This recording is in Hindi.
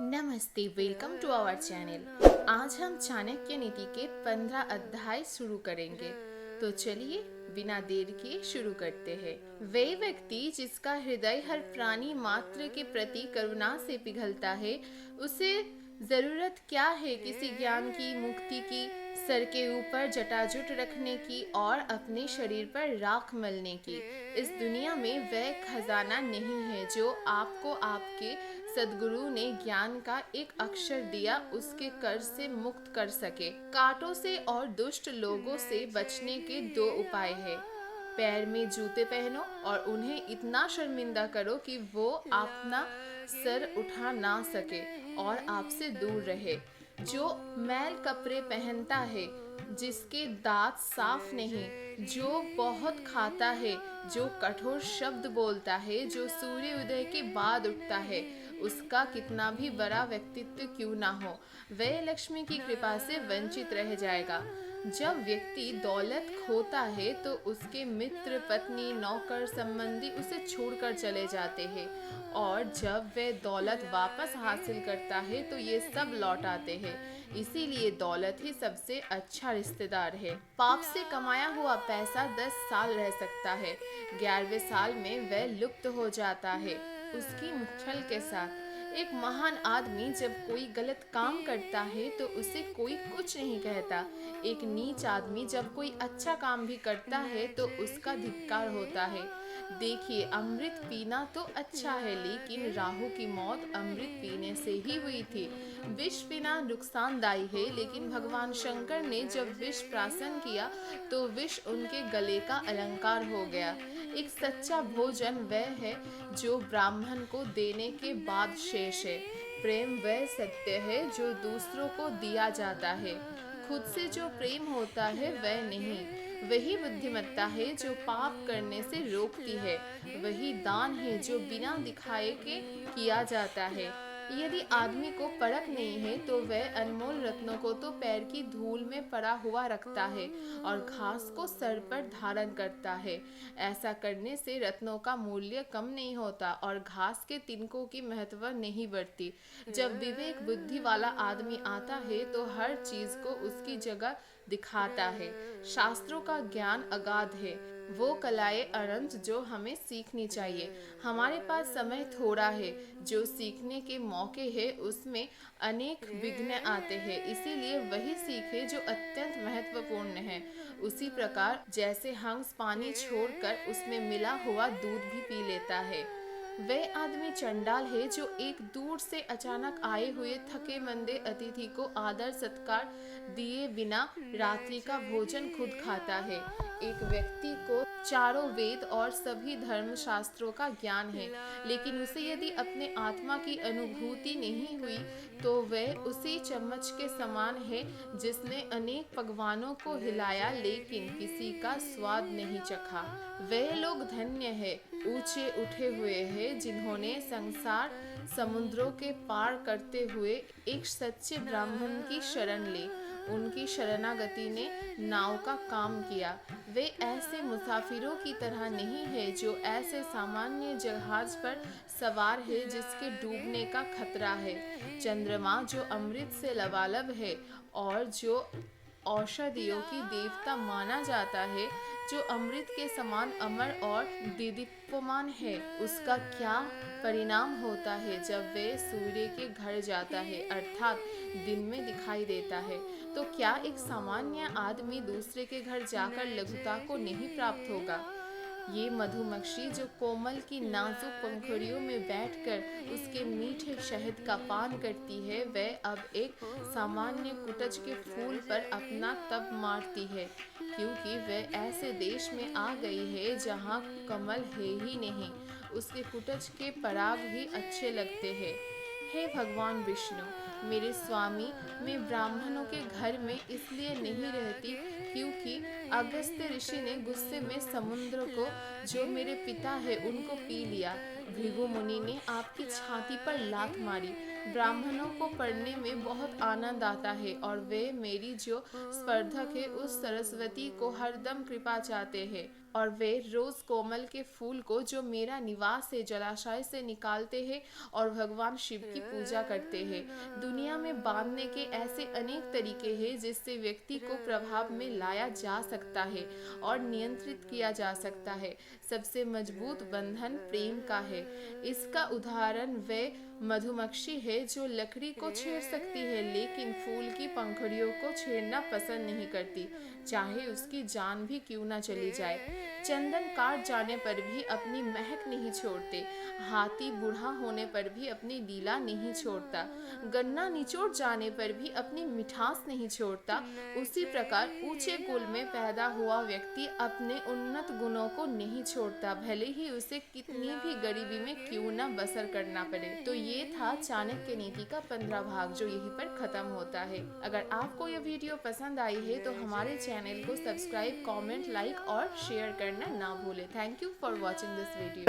नमस्ते, वेलकम टू आवर चैनल। आज हम चाणक्य नीति के 15 अध्याय शुरू करेंगे। तो चलिए बिना देर किए शुरू करते हैं। वे व्यक्ति जिसका हृदय हर प्राणी मात्र के प्रति करुणा से पिघलता है, उसे जरूरत क्या है किसी ज्ञान की, मुक्ति की, सर के ऊपर जटाजुट रखने की और अपने शरीर पर राख मलने की। इस दुनिया में वह खजाना नहीं है जो आपको आपके सदगुरु ने ज्ञान का एक अक्षर दिया उसके कर्ज से मुक्त कर सके। कांटों से और दुष्ट लोगों से बचने के दो उपाय है। पैर में जूते पहनो और उन्हें इतना शर्मिंदा करो कि वो अपना सर उठा ना सके और आपसे दूर रहे। जो मैल कपड़े पहनता है, जिसके दांत साफ नहीं, जो बहुत खाता है, जो कठोर शब्द बोलता है, जो सूर्य उदय के बाद उठता है, उसका कितना भी बड़ा व्यक्तित्व क्यों ना हो, वह लक्ष्मी की कृपा से वंचित रह जाएगा। जब व्यक्ति दौलत खोता है तो उसके मित्र, पत्नी, नौकर, संबंधी उसे छोड़कर चले जाते हैं, और जब वह दौलत वापस हासिल करता है तो ये सब लौट आते हैं। इसीलिए दौलत ही सबसे अच्छा रिश्तेदार है। पाप से कमाया हुआ पैसा 10 साल रह सकता है, 11वें साल में वह लुप्त हो जाता है उसकी छल के साथ। एक महान आदमी जब कोई गलत काम करता है तो उसे कोई कुछ नहीं कहता। एक नीच आदमी जब कोई अच्छा काम भी करता है तो उसका धिक्कार होता है। देखिए, अमृत पीना तो अच्छा है, लेकिन राहु की मौत अमृत पीने से ही हुई थी। विष पीना नुकसानदायी है, लेकिन भगवान शंकर ने जब विष प्राशन किया तो विष उनके गले का अलंकार हो गया। एक सच्चा भोजन वह है जो ब्राह्मण को देने के बाद शेष है। प्रेम वह सत्य है जो दूसरों को दिया जाता है। खुद से जो प्रेम होता है वह नहीं। वही बुद्धिमत्ता है जो पाप करने से रोकती है। वही दान है जो बिना दिखाए के किया जाता है। यदि आदमी को परख नहीं है तो वह अनमोल रत्नों को तो पैर की धूल में पड़ा हुआ रखता है और घास को सर पर धारण करता है। ऐसा करने से रत्नों का मूल्य कम नहीं होता और घास के तिनकों की महत्व नहीं बढ़ती। जब विवेक बुद्धि वाला आदमी आता है तो हर चीज को उसकी जगह दिखाता है। शास्त्रों का ज्ञान अगाध है, वो कलाएं अनंत जो हमें सीखनी चाहिए। हमारे पास समय थोड़ा है, जो सीखने के मौके हैं उसमें अनेक विघ्न आते हैं, इसीलिए वही सीखे जो अत्यंत महत्वपूर्ण है। उसी प्रकार जैसे हंस पानी छोड़कर उसमें मिला हुआ दूध भी पी लेता है, वह आदमी चंडाल है जो एक दूर से अचानक आए हुए थके मंदे अतिथि को आदर सत्कार दिए बिना रात्रि का भोजन खुद खाता है। एक व्यक्ति को चारों वेद और सभी धर्म शास्त्रों का ज्ञान है, लेकिन उसे यदि अपने आत्मा की अनुभूति नहीं हुई तो वह उसी चम्मच के समान है जिसने अनेक पकवानों को हिलाया लेकिन किसी का स्वाद नहीं चखा। वे लोग धन्य है, ऊंचे उठे हुए हैं जिन्होंने संसार समुद्रों के पार करते हुए एक सच्चे ब्राह्मण की शरण ली। उनकी शरणागति ने नाव का काम किया। वे ऐसे मुसाफिरों की तरह नहीं है जो ऐसे सामान्य जहाज पर सवार है जिसके डूबने का खतरा है। चंद्रमा जो अमृत से लबालब है और जो औषधियों की देवता माना जाता है, जो अमृत के समान अमर और दीदीप्यमान है, उसका क्या परिणाम होता है जब वह सूर्य के घर जाता है, अर्थात दिन में दिखाई देता है। तो क्या एक सामान्य आदमी दूसरे के घर जाकर लघुता को नहीं प्राप्त होगा? ये मधुमक्खी जो कोमल की नाजुक पंखुड़ियों में बैठकर उसके मीठे शहद का पान करती है, वह अब एक सामान्य कुटज के फूल पर अपना तप मारती है, क्योंकि वह ऐसे देश में आ गई है जहाँ कमल है ही नहीं। उसके कुटज के पराग ही अच्छे लगते हैं। हे भगवान विष्णु, मेरे स्वामी, मैं ब्राह्मणों के घर में इसलिए नहीं रहती क्योंकि अगस्त्य ऋषि ने गुस्से में समुद्र को, जो मेरे पिता है, उनको पी लिया। भृगु मुनि ने आपकी छाती पर लात मारी। ब्राह्मणों को पढ़ने में बहुत आनंद आता है और वे मेरी जो स्पर्धक है उस सरस्वती को हरदम कृपा चाहते हैं। और वे रोज कोमल के फूल को जो मेरा निवास है जलाशय से निकालते हैं और भगवान शिव की पूजा करते हैं। दुनिया में बांधने के ऐसे अनेक तरीके हैं जिससे व्यक्ति को प्रभाव में लाया जा सकता है और नियंत्रित किया जा सकता है। सबसे मजबूत बंधन प्रेम का है। इसका उदाहरण वे मधुमक्खी है जो लकड़ी को छेड़ सकती है लेकिन फूल की पंखुड़ियों को छेड़ना पसंद नहीं करती, चाहे उसकी जान भी क्यों ना चली जाए। चंदन काट जाने पर भी अपनी महक नहीं छोड़ते। हाथी बूढ़ा होने पर भी अपनी लीला नहीं छोड़ता। गन्ना निचोड़ जाने पर भी अपनी मिठास नहीं छोड़ता। उसी प्रकार ऊंचे कुल में पैदा हुआ व्यक्ति अपने उन्नत गुणों को नहीं छोड़ता, भले ही उसे कितनी भी गरीबी में क्यों न बसर करना पड़े। तो ये था चाणक्य नीति का 15 भाग जो यहीं पर खत्म होता है। अगर आपको यह वीडियो पसंद आई है तो हमारे चैनल को सब्सक्राइब, कमेंट, लाइक और शेयर करना ना भूलें। Thank you for watching this video.